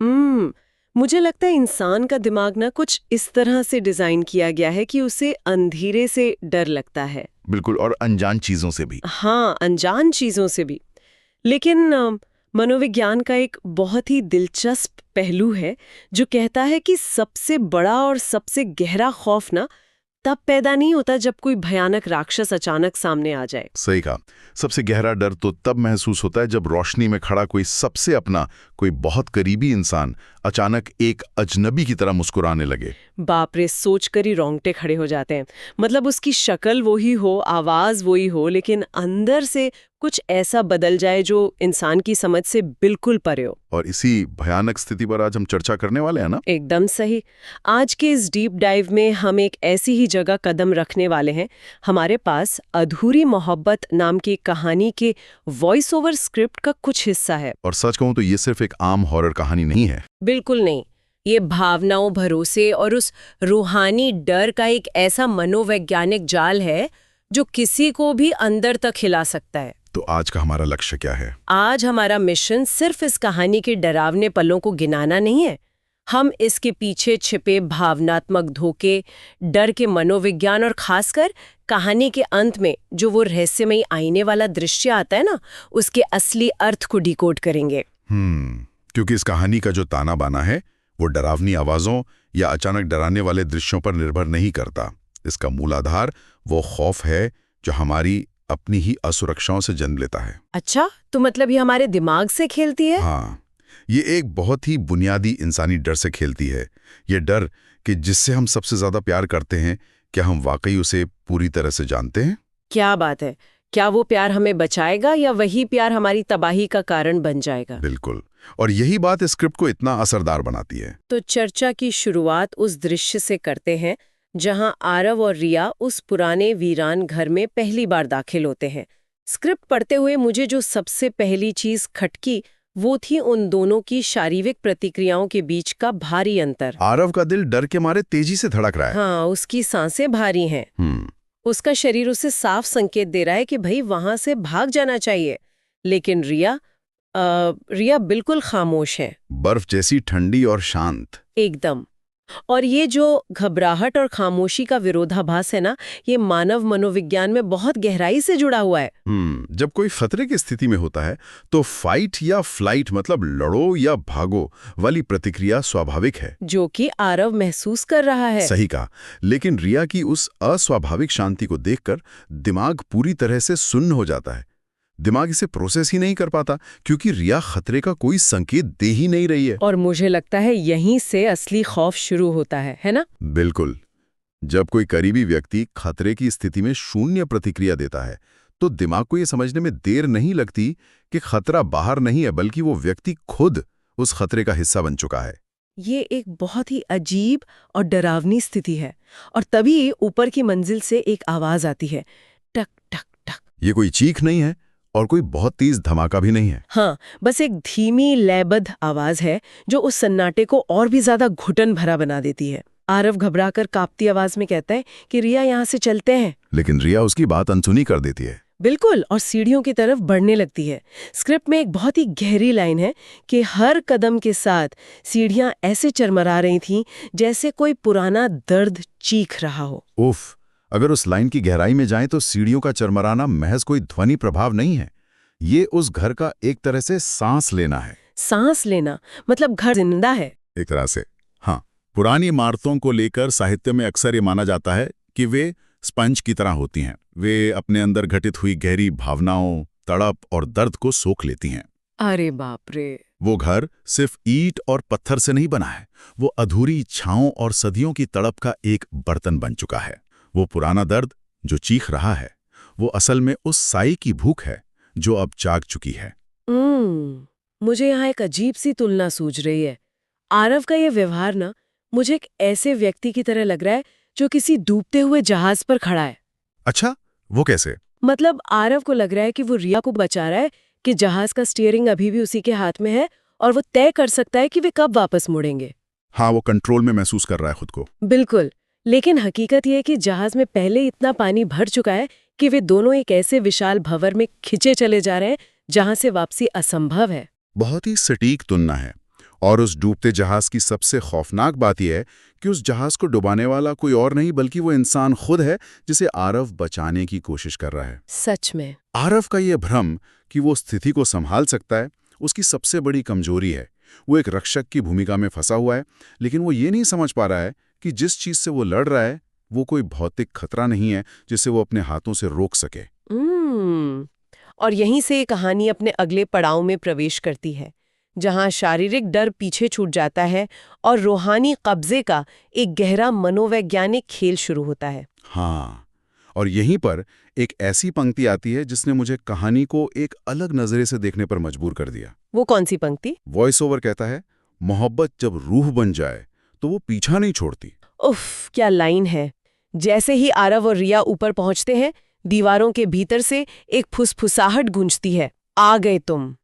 मुझे लगता है इंसान का दिमाग ना कुछ इस तरह से डिजाइन किया गया है कि उसे अंधेरे से डर लगता है। बिल्कुल, और अनजान चीजों से भी। हाँ, अनजान चीजों से भी। लेकिन मनोविज्ञान का एक बहुत ही दिलचस्प पहलू है जो कहता है कि सबसे बड़ा और सबसे गहरा खौफ ना तब पैदा नहीं होता जब कोई भयानक राक्षस अचानक सामने आ जाए। सही कहा। सबसे गहरा डर तो तब महसूस होता है जब रोशनी में खड़ा कोई सबसे अपना, कोई बहुत करीबी इंसान अचानक एक अजनबी की तरह मुस्कुराने लगे। बाप रे, सोच कर ही रोंगटे खड़े हो जाते हैं। मतलब उसकी शक्ल वही हो, आवाज वही हो, लेकिन अंदर से कुछ ऐसा बदल जाए जो इंसान की समझ से बिल्कुल परे हो। और इसी भयानक स्थिति पर आज हम चर्चा करने वाले हैं ना। एकदम सही। आज के इस डीप डाइव में हम एक ऐसी ही जगह कदम रखने वाले हैं। हमारे पास अधूरी मोहब्बत नाम की कहानी के वॉइस ओवर स्क्रिप्ट का कुछ हिस्सा है। और सच कहूं तो ये सिर्फ एक आम हॉरर कहानी नहीं है। बिल्कुल नहीं। ये भावनाओं, भरोसे और उस रूहानी डर का एक ऐसा मनोवैज्ञानिक जाल है जो किसी को भी अंदर तक हिला सकता है। तो आज का हमारा लक्ष्य क्या है? आज हमारा मिशन सिर्फ इस कहानी के डरावने पलों को गिनाना नहीं है। हम इसके पीछे छिपे भावनात्मक धोखे, डर के मनोविज्ञान और खासकर कहानी के अंत में जो वो रहस्यमयी आईने वाला दृश्य आता है ना, उसके असली अर्थ को डिकोड करेंगे। क्योंकि इस कहानी का जो ताना बाना है वो डरावनी आवाजों या अचानक डराने वाले दृश्यों पर निर्भर नहीं करता। इसका मूल आधार वो खौफ है जो हमारी अपनी ही असुरक्षाओं से जन्म लेता है। अच्छा, तो मतलब ये हमारे दिमाग से खेलती है? हाँ, ये एक बहुत ही बुनियादी इंसानी डर से खेलती है। ये डर कि जिससे हम सबसे ज्यादा प्यार करते हैं, क्या हम वाकई उसे पूरी तरह से जानते हैं? क्या बात है! क्या वो प्यार हमें बचाएगा या वही प्यार हमारी तबाही का कारण बन जाएगा? बिल्कुल, और यही बात इस स्क्रिप्ट को इतना असरदार बनाती है। तो चर्चा की शुरुआत उस दृश्य से करते हैं जहां आरव और रिया उस पुराने वीरान घर में पहली बार दाखिल होते हैं। स्क्रिप्ट पढ़ते हुए मुझे जो सबसे पहली चीज खटकी वो थी उन दोनों की शारीरिक प्रतिक्रियाओं के बीच का भारी अंतर। आरव का दिल डर के मारे तेजी से धड़क रहा है। हाँ, उसकी सांसें भारी हैं। उसका शरीर उसे साफ संकेत दे रहा है कि भाई वहां से भाग जाना चाहिए। लेकिन रिया बिल्कुल खामोश है, बर्फ जैसी ठंडी और शांत एकदम। और ये जो घबराहट और खामोशी का विरोधाभास है ना, ये मानव मनोविज्ञान में बहुत गहराई से जुड़ा हुआ है। जब कोई खतरे की स्थिति में होता है तो फाइट या फ्लाइट, मतलब लड़ो या भागो वाली प्रतिक्रिया स्वाभाविक है, जो कि आरव महसूस कर रहा है। सही कहा। लेकिन रिया की उस अस्वाभाविक शांति को देखकर दिमाग पूरी तरह से सुन्न हो जाता है। दिमाग इसे प्रोसेस ही नहीं कर पाता क्योंकि रिया खतरे का कोई संकेत दे ही नहीं रही है। और मुझे लगता है यहीं से असली खौफ शुरू होता है ना? बिल्कुल। जब कोई करीबी व्यक्ति खतरे की स्थिति में शून्य प्रतिक्रिया देता है तो दिमाग को यह समझने में देर नहीं लगती कि खतरा बाहर नहीं है, बल्कि वो व्यक्ति खुद उस खतरे का हिस्सा बन चुका है। ये एक बहुत ही अजीब और डरावनी स्थिति है। और तभी ऊपर की मंजिल से एक आवाज आती है, टक टक टक। ये कोई चीख नहीं है और कोई बहुत तेज धमाका भी नहीं है। हाँ, बस एक धीमी लयबद्ध आवाज है जो उस सन्नाटे को और भी ज्यादा घुटन भरा बना देती है। आरव घबराकर कांपती आवाज में कहता है कि रिया यहाँ से चलते हैं। लेकिन रिया उसकी बात अनसुनी कर देती है। बिल्कुल, और सीढ़ियों की तरफ बढ़ने लगती है। स्क्रिप्ट में एक बहुत ही गहरी लाइन है कि हर कदम के साथ सीढ़ियां ऐसे चरमरा रही थीं जैसे कोई पुराना दर्द चीख रहा हो। उफ, अगर उस लाइन की गहराई में जाएं तो सीढ़ियों का चरमराना महज कोई ध्वनि प्रभाव नहीं है। ये उस घर का एक तरह से सांस लेना है। सांस लेना मतलब घर जिंदा है एक तरह से। हाँ, पुरानी इमारतों को लेकर साहित्य में अक्सर ये माना जाता है कि वे स्पंज की तरह होती हैं। वे अपने अंदर घटित हुई गहरी भावनाओं, तड़प और दर्द को सोख लेती हैं। अरे बाप रे! वो घर सिर्फ ईंट और पत्थर से नहीं बना है, वो अधूरी इच्छाओं और सदियों की तड़प का एक बर्तन बन चुका है। वो पुराना दर्द जो चीख रहा है, वो असल में उस साई की भूख है जो अब जाग चुकी है। मुझे यहाँ एक अजीब सी तुलना सूझ रही है। आरव का ये व्यवहार ना मुझे एक ऐसे व्यक्ति की तरह लग रहा है जो किसी डूबते हुए जहाज पर खड़ा है। अच्छा, वो कैसे? मतलब आरव को लग रहा है कि वो रिया को बचा रहा है, कि जहाज का स्टीयरिंग अभी भी उसी के हाथ में है और वो तय कर सकता है कि वे कब वापस मुड़ेंगे। हाँ, वो कंट्रोल में महसूस कर रहा है खुद को। बिल्कुल, लेकिन हकीकत यह है कि जहाज में पहले इतना पानी भर चुका है कि वे दोनों एक ऐसे विशाल भंवर में खिंचे चले जा रहे हैं जहां से वापसी असंभव है। बहुत ही सटीक तुलना है। और उस डूबते जहाज की सबसे खौफनाक बात यह है कि उस जहाज को डुबाने वाला कोई और नहीं बल्कि वो इंसान खुद है जिसे आरव बचाने की कोशिश कर रहा है। सच में। आरव का ये भ्रम कि वो स्थिति को संभाल सकता है उसकी सबसे बड़ी कमजोरी है। वो एक रक्षक की भूमिका में फंसा हुआ है, लेकिन वो ये नहीं समझ पा रहा है कि जिस चीज से वो लड़ रहा है वो कोई भौतिक खतरा नहीं है जिसे वो अपने हाथों से रोक सके। और यहीं से ये कहानी अपने अगले पड़ाव में प्रवेश करती है, जहां शारीरिक डर पीछे छूट जाता है और रूहानी कब्जे का एक गहरा मनोवैज्ञानिक खेल शुरू होता है। हाँ, और यहीं पर एक ऐसी पंक्ति आती है जिसने मुझे कहानी को एक अलग नजरे से देखने पर मजबूर कर दिया। वो कौन सी पंक्ति? वॉइस ओवर कहता है, मोहब्बत जब रूह बन जाए तो वो पीछा नहीं छोड़ती। उफ, क्या लाइन है। जैसे ही आरव और रिया ऊपर पहुंचते हैं, दीवारों के भीतर से एक फुसफुसाहट गूंजती है, आ गए तुम।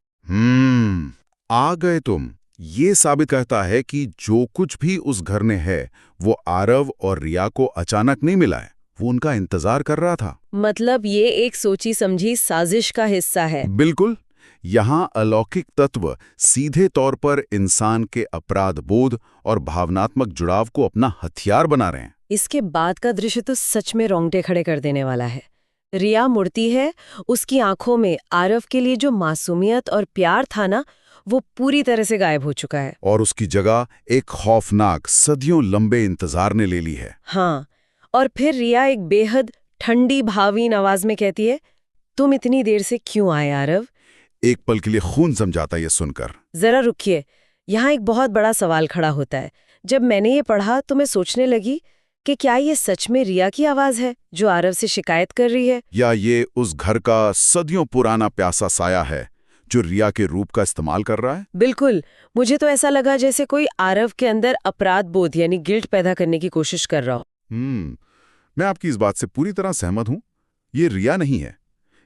आ गए तुम। ये साबित करता है कि जो कुछ भी उस घर में है वो आरव और रिया को अचानक नहीं मिला है, वो उनका इंतजार कर रहा था। मतलब ये एक सोची समझी साजिश का हिस्सा है। बिल्कुल। यहाँ अलौकिक तत्व सीधे तौर पर इंसान के अपराध बोध और भावनात्मक जुड़ाव को अपना हथियार बना रहे हैं। इसके बाद का दृश्य तो सच में रोंगटे खड़े कर देने वाला है। रिया मुड़ती है, उसकी आंखों में आरव के लिए जो मासूमियत और प्यार था ना, वो पूरी तरह से गायब हो चुका है। और उसकी जगह एक खौफनाक सदियों लंबे इंतजार ने ले ली है। हाँ, और फिर रिया एक बेहद ठंडी भावीन आवाज में कहती है, तुम इतनी देर से क्यों आए आरव? एक पल के लिए खून जम जाता है ये सुनकर। जरा रुकिए, यहाँ एक बहुत बड़ा सवाल खड़ा होता है। जब मैंने ये पढ़ा तो मैं सोचने लगी कि क्या ये सच में रिया की आवाज है जो आरव से शिकायत कर रही है, या ये उस घर का सदियों पुराना प्यासा साया है जो रिया के रूप का इस्तेमाल कर रहा है। बिल्कुल, मुझे तो ऐसा लगा जैसे कोई आरव के अंदर अपराध बोध यानी गिल्ट पैदा करने की कोशिश कर रहा हो। मैं आपकी इस बात से पूरी तरह सहमत हूं। ये रिया नहीं है,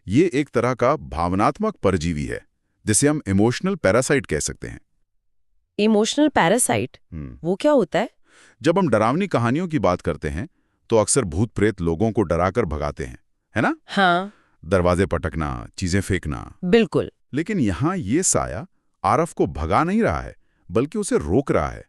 ये एक तरह का भावनात्मक परजीवी है जिसे हम इमोशनल पैरासाइट कह सकते हैं। Emotional parasite? वो क्या होता है? जब हम डरावनी कहानियों की बात करते हैं तो अक्सर भूत प्रेत लोगों को डराकर भगाते हैं, है ना? हाँ, दरवाजे पटकना, चीजें फेंकना। बिल्कुल। लेकिन यहाँ ये साया आरव को भगा नहीं रहा है बल्कि उसे रोक रहा है।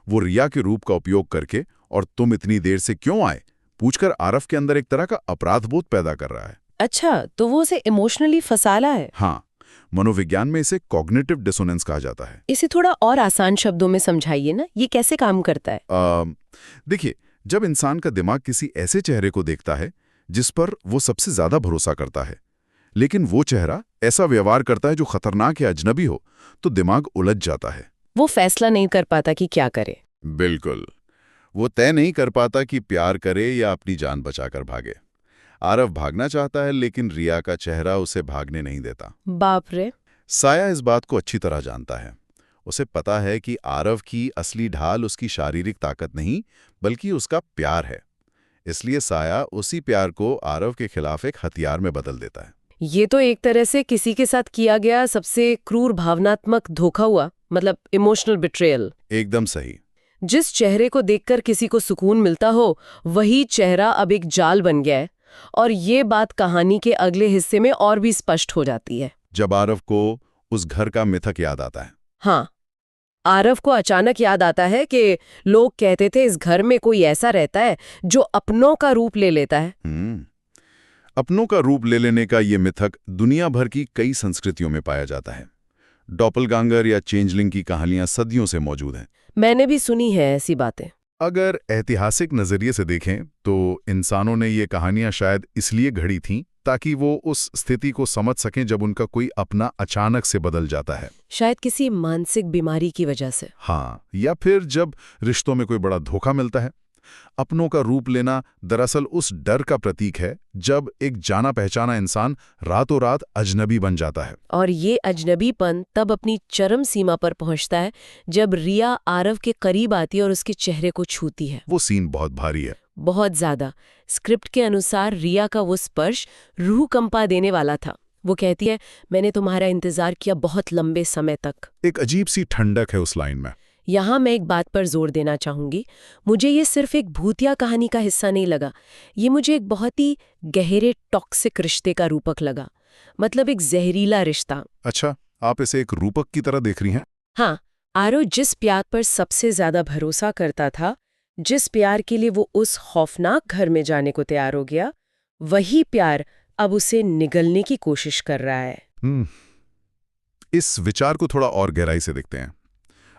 वो रिया के रूप का उपयोग करके और तुम इतनी देर से क्यों आए पूछकर आरव के अंदर एक तरह का अपराधबोध पैदा कर रहा है। अच्छा, तो वो उसे इमोशनली फंसाला है। हाँ, मनोविज्ञान में इसे कॉग्निटिव डिसोनेंस कहा जाता है। इसे थोड़ा और आसान शब्दों में समझाइए ना, ये कैसे काम करता है? देखिए, जब इंसान का दिमाग किसी ऐसे चेहरे को देखता है जिस पर वो सबसे ज्यादा भरोसा करता है, लेकिन वो चेहरा ऐसा व्यवहार करता है जो खतरनाक या अजनबी हो, तो दिमाग उलझ जाता है। वो फैसला नहीं कर पाता कि क्या करे। बिल्कुल, वो तय नहीं कर पाता कि प्यार करे या अपनी जान बचाकर भागे। आरव भागना चाहता है लेकिन रिया का चेहरा उसे भागने नहीं देता। बाप रे। साया इस बात को अच्छी तरह जानता है। उसे पता है कि आरव की असली ढाल उसकी शारीरिक ताकत नहीं बल्कि उसका प्यार है। इसलिए साया उसी प्यार को आरव के खिलाफ एक हथियार में बदल देता है। ये तो एक तरह से किसी के साथ किया गया सबसे क्रूर भावनात्मक धोखा हुआ, मतलब इमोशनल बिट्रेयल। एकदम सही। जिस चेहरे को देखकर किसी को सुकून मिलता हो, वही चेहरा अब एक जाल बन गया है। और ये बात कहानी के अगले हिस्से में और भी स्पष्ट हो जाती है जब आरव को उस घर का मिथक याद आता है। हाँ, आरव को अचानक याद आता है कि लोग कहते थे इस घर में कोई ऐसा रहता है जो अपनों का रूप ले लेता है। अपनों का रूप ले लेने का ये मिथक दुनिया भर की कई संस्कृतियों में पाया जाता है। डॉपलगांगर या चेंजलिंग की कहानियां सदियों से मौजूद हैं। मैंने भी सुनी है ऐसी बातें। अगर ऐतिहासिक नजरिए से देखें तो इंसानों ने ये कहानियां शायद इसलिए घड़ी थीं ताकि वो उस स्थिति को समझ सकें जब उनका कोई अपना अचानक से बदल जाता है। शायद किसी मानसिक बीमारी की वजह से। हाँ, या फिर जब रिश्तों में कोई बड़ा धोखा मिलता है। अपनों का रूप लेना दरअसल उस डर का प्रतीक है जब एक जाना पहचाना इंसान रातों रात अजनबी बन जाता है। और ये अजनबीपन तब अपनी चरम सीमा पर पहुंचता है जब रिया आरव के करीब आती है और उसके चेहरे को छूती है। वो सीन बहुत भारी है, बहुत ज्यादा। स्क्रिप्ट के अनुसार रिया का वो स्पर्श रूह कंपा देने वाला था। वो कहती है, मैंने तुम्हारा इंतजार किया बहुत लंबे समय तक। एक अजीब सी ठंडक है उस लाइन में। यहाँ मैं एक बात पर जोर देना चाहूंगी, मुझे ये सिर्फ एक भूतिया कहानी का हिस्सा नहीं लगा, ये मुझे एक बहुत ही गहरे टॉक्सिक रिश्ते का रूपक लगा। मतलब एक जहरीला रिश्ता। अच्छा, आप इसे एक रूपक की तरह देख रही हैं? हाँ, आरव जिस प्यार पर सबसे ज्यादा भरोसा करता था, जिस प्यार के लिए वो उस खौफनाक घर में जाने को तैयार हो गया, वही प्यार अब उसे निगलने की कोशिश कर रहा है। इस विचार को थोड़ा और गहराई से देखते हैं।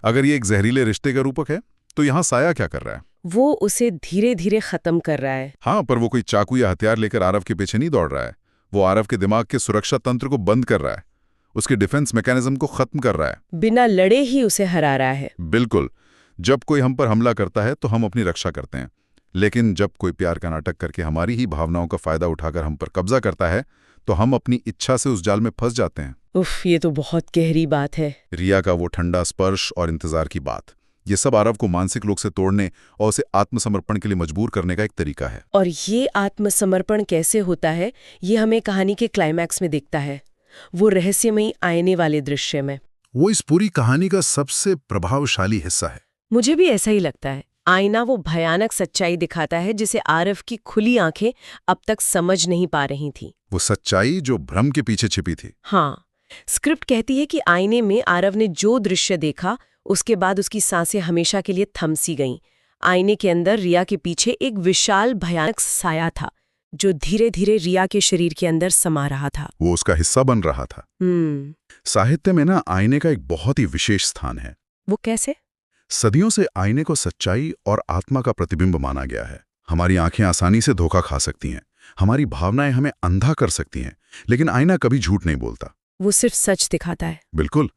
अगर ये एक जहरीले रिश्ते का रूपक है, तो यहाँ साया क्या कर रहा है? वो उसे धीरे धीरे खत्म कर रहा है। हाँ, पर वो कोई चाकू या हथियार लेकर आरव के पीछे नहीं दौड़ रहा है। वो आरव के दिमाग के सुरक्षा तंत्र को बंद कर रहा है, उसके डिफेंस मैकेनिज्म को खत्म कर रहा है। बिना लड़े ही उसे हरा रहा है। बिल्कुल। जब कोई हम पर हमला करता है तो हम अपनी रक्षा करते हैं, लेकिन जब कोई प्यार का नाटक करके हमारी ही भावनाओं का फायदा उठाकर हम पर कब्जा करता है, तो हम अपनी इच्छा से उस जाल में फंस जाते हैं। उफ, ये तो बहुत गहरी बात है। रिया का वो ठंडा स्पर्श और इंतजार की बात, ये सब आरव को मानसिक रूप से तोड़ने और उसे आत्मसमर्पण के लिए मजबूर करने का एक तरीका है। और ये आत्मसमर्पण कैसे होता है, ये हमें कहानी के क्लाइमैक्स में दिखता है, वो रहस्यमयी आईने वाले दृश्य में। वो इस पूरी कहानी का सबसे प्रभावशाली हिस्सा है। मुझे भी ऐसा ही लगता है। आईना वो भयानक सच्चाई दिखाता है जिसे आरव की खुली आंखें अब तक समझ नहीं पा रही थी। वो सच्चाई जो भ्रम के पीछे छिपी थी। हाँ, स्क्रिप्ट कहती है कि आईने में आरव ने जो दृश्य देखा, उसके बाद उसकी सांसें हमेशा के लिए थम सी गईं। आईने के अंदर रिया के पीछे एक विशाल भयानक साया था, जो धीरे धीरे रिया के शरीर के अंदर समा रहा था। वो उसका हिस्सा बन रहा था। साहित्य में ना आईने का एक बहुत ही विशेष स्थान है। वो कैसे? सदियों से आईने को सच्चाई और आत्मा का प्रतिबिंब माना गया है। हमारी आंखें आसानी से धोखा खा सकती हैं, हमारी भावनाएं हमें अंधा कर सकती हैं, लेकिन आईना कभी झूठ नहीं बोलता। वो सिर्फ सच दिखाता है। बिल्कुल।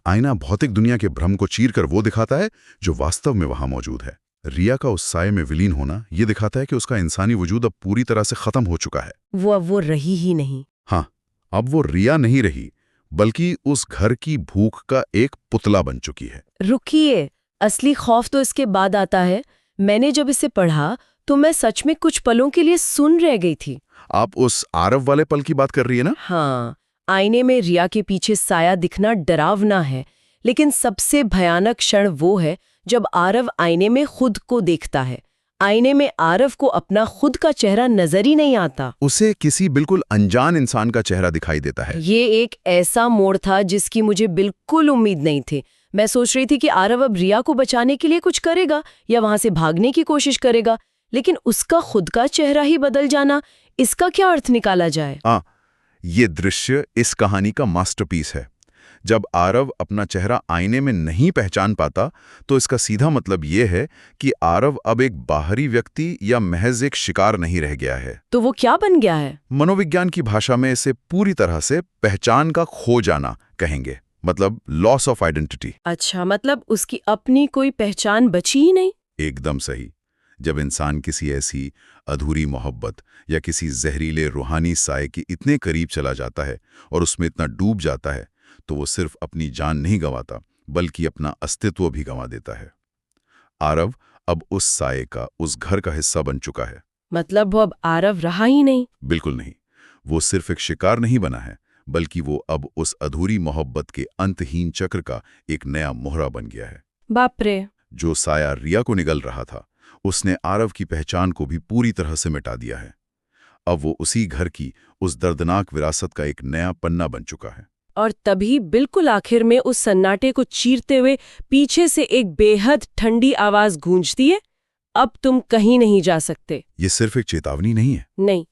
आईना भौतिक दुनिया के भ्रम को चीरकर वो दिखाता है जो वास्तव में वहां मौजूद है। रिया का उस साये में विलीन होना ये दिखाता है कि उसका इंसानी वजूद अब पूरी तरह से खत्म हो चुका है। वो अब वो रही ही नहीं। हाँ, अब वो रिया नहीं रही, बल्कि उस घर की भूख का एक पुतला बन चुकी है। रुकिए, असली खौफ तो इसके बाद आता है। मैंने जब इसे पढ़ा तो मैं सच में कुछ पलों के लिए सुन रह गई थी। आप उस आरव वाले पल की बात कर रही है ना? हाँ, आईने में रिया के पीछे साया दिखना डरावना है, लेकिन सबसे भयानक क्षण वो है जब आरव आईने में खुद को देखता है। आईने में आरव को अपना खुद का चेहरा नजर ही नहीं आता। उसे किसी बिल्कुल अनजान इंसान का चेहरा दिखाई देता है। ये एक ऐसा मोड़ था जिसकी मुझे बिल्कुल उम्मीद नहीं थी। मैं सोच रही थी कि आरव अब रिया को बचाने के लिए कुछ करेगा या वहां से भागने की कोशिश करेगा, लेकिन उसका खुद का चेहरा ही बदल जाना, इसका क्या अर्थ निकाला जाए? ये दृश्य इस कहानी का मास्टरपीस है। जब आरव अपना चेहरा आईने में नहीं पहचान पाता, तो इसका सीधा मतलब ये है कि आरव अब एक बाहरी व्यक्ति या महज एक शिकार नहीं रह गया है। तो वो क्या बन गया है? मनोविज्ञान की भाषा में इसे पूरी तरह से पहचान का खो जाना कहेंगे, मतलब लॉस ऑफ आइडेंटिटी। अच्छा, मतलब उसकी अपनी कोई पहचान बची ही नहीं? एकदम सही। जब इंसान किसी ऐसी अधूरी मोहब्बत या किसी जहरीले रूहानी साए के इतने करीब चला जाता है और उसमें इतना डूब जाता है, तो वो सिर्फ अपनी जान नहीं गंवाता, बल्कि अपना अस्तित्व भी गंवा देता है। आरव अब उस साए का, उस घर का हिस्सा बन चुका है। मतलब वो अब आरव रहा ही नहीं? बिल्कुल नहीं। वो सिर्फ एक शिकार नहीं बना है, बल्कि वो अब उस अधूरी मोहब्बत के अंतहीन चक्र का एक नया मोहरा बन गया है। बाप रे! जो साया रिया को निगल रहा था, उसने आरव की पहचान को भी पूरी तरह से मिटा दिया है। अब वो उसी घर की, उस दर्दनाक विरासत का एक नया पन्ना बन चुका है। और तभी बिल्कुल आखिर में उस सन्नाटे को चीरते हुए पीछे से एक बेहद ठंडी आवाज गूंजती है, अब तुम कहीं नहीं जा सकते। ये सिर्फ एक चेतावनी नहीं है। नहीं,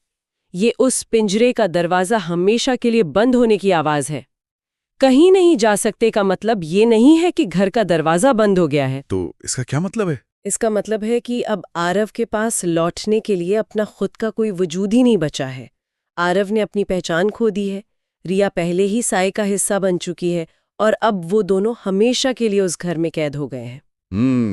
ये उस पिंजरे का दरवाजा हमेशा के लिए बंद होने की आवाज है। कहीं नहीं जा सकते का मतलब ये नहीं है कि घर का दरवाजा बंद हो गया है। तो इसका क्या मतलब है? इसका मतलब है कि अब आरव के पास लौटने के लिए अपना खुद का कोई वजूद ही नहीं बचा है। आरव ने अपनी पहचान खो दी है, रिया पहले ही साए का हिस्सा बन चुकी है, और अब वो दोनों हमेशा के लिए उस घर में कैद हो गए हैं।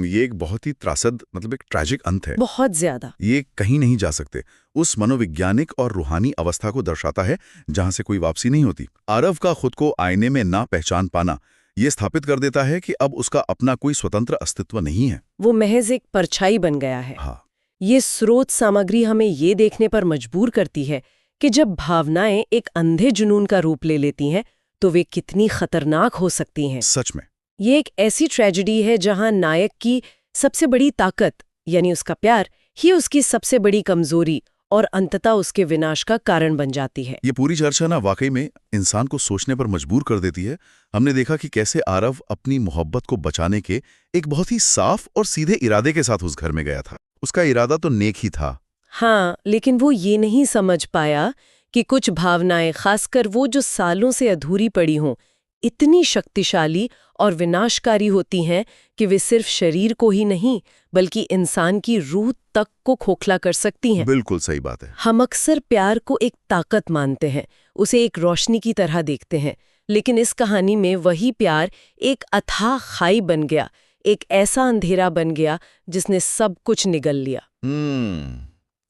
ये एक बहुत ही त्रासद, मतलब एक ट्रैजिक अंत है। बहुत ज्यादा। ये कहीं नहीं जा सकते उस मनोवैज्ञानिक और रूहानी अवस्था को दर्शाता है जहां से कोई वापसी नहीं होती। आरव का खुद को आईने में ना पहचान पाना ये स्थापित कर देता है कि अब उसका अपना कोई स्वतंत्र अस्तित्व नहीं है। वो महज एक परछाई बन गया है। हाँ। ये स्रोत सामग्री हमें ये देखने पर मजबूर करती है कि जब भावनाएं एक अंधे जुनून का रूप ले लेती हैं, तो वे कितनी खतरनाक हो सकती हैं। सच में ये एक ऐसी ट्रेजेडी है जहां नायक की सबसे बड़ी ताकत, यानी उसका प्यार, ही उसकी सबसे बड़ी कमजोरी और अंततः उसके विनाश का कारण बन जाती है। ये पूरी चर्चा ना वाकई में इंसान को सोचने पर मजबूर कर देती है। हमने देखा कि कैसे आरव अपनी मोहब्बत को बचाने के एक बहुत ही साफ और सीधे इरादे के साथ उस घर में गया था। उसका इरादा तो नेक ही था। हाँ, लेकिन वो ये नहीं समझ पाया कि कुछ भावनाएं, खासकर वो जो सालों से अधूरी पड़ी हों, इतनी शक्तिशाली और विनाशकारी होती हैं कि वे सिर्फ शरीर को ही नहीं बल्कि इंसान की रूह तक को खोखला कर सकती हैं। बिल्कुल सही बात है। हम अक्सर प्यार को एक ताकत मानते हैं, उसे एक रोशनी की तरह देखते हैं, लेकिन इस कहानी में वही प्यार एक अथाह खाई बन गया, एक ऐसा अंधेरा बन गया जिसने सब कुछ निगल लिया।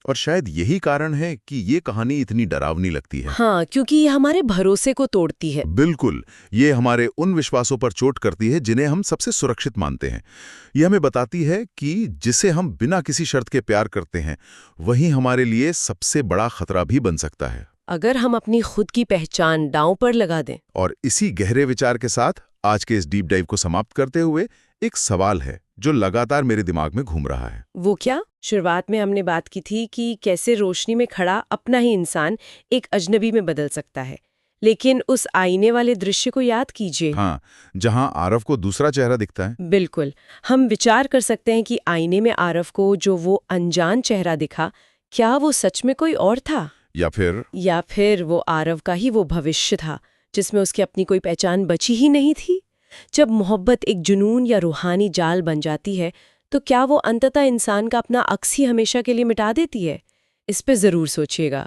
और शायद यही कारण है कि ये कहानी इतनी डरावनी लगती है। हाँ, क्योंकि ये हमारे भरोसे को तोड़ती है। बिल्कुल, ये हमारे उन विश्वासों पर चोट करती है जिन्हें हम सबसे सुरक्षित मानते हैं। ये हमें बताती है कि जिसे हम बिना किसी शर्त के प्यार करते हैं, वही हमारे लिए सबसे बड़ा खतरा भी बन सकता है। अगर हम अपनी खुद की पहचान दांव पर लगा दें। और इसी गहरे विचार के साथ आज के इस डीप डाइव को समाप्त करते हुए एक सवाल है जो लगातार मेरे दिमाग में घूम रहा है। वो क्या? शुरुआत में हमने बात की थी कि कैसे रोशनी में खड़ा अपना ही इंसान एक अजनबी में बदल सकता है, लेकिन उस आईने वाले दृश्य को याद कीजिए। हाँ, जहां आरव को दूसरा चेहरा दिखता है। बिल्कुल, हम विचार कर सकते हैं कि आईने में आरव को जो वो अनजान चेहरा दिखा, क्या वो सच में कोई और था? या फिर वो आरव का ही वो भविष्य था जिसमें उसकी अपनी कोई पहचान बची ही नहीं थी। जब मोहब्बत एक जुनून या रूहानी जाल बन जाती है, तो क्या वो अंततः इंसान का अपना अक्स ही हमेशा के लिए मिटा देती है? इस पे जरूर सोचिएगा।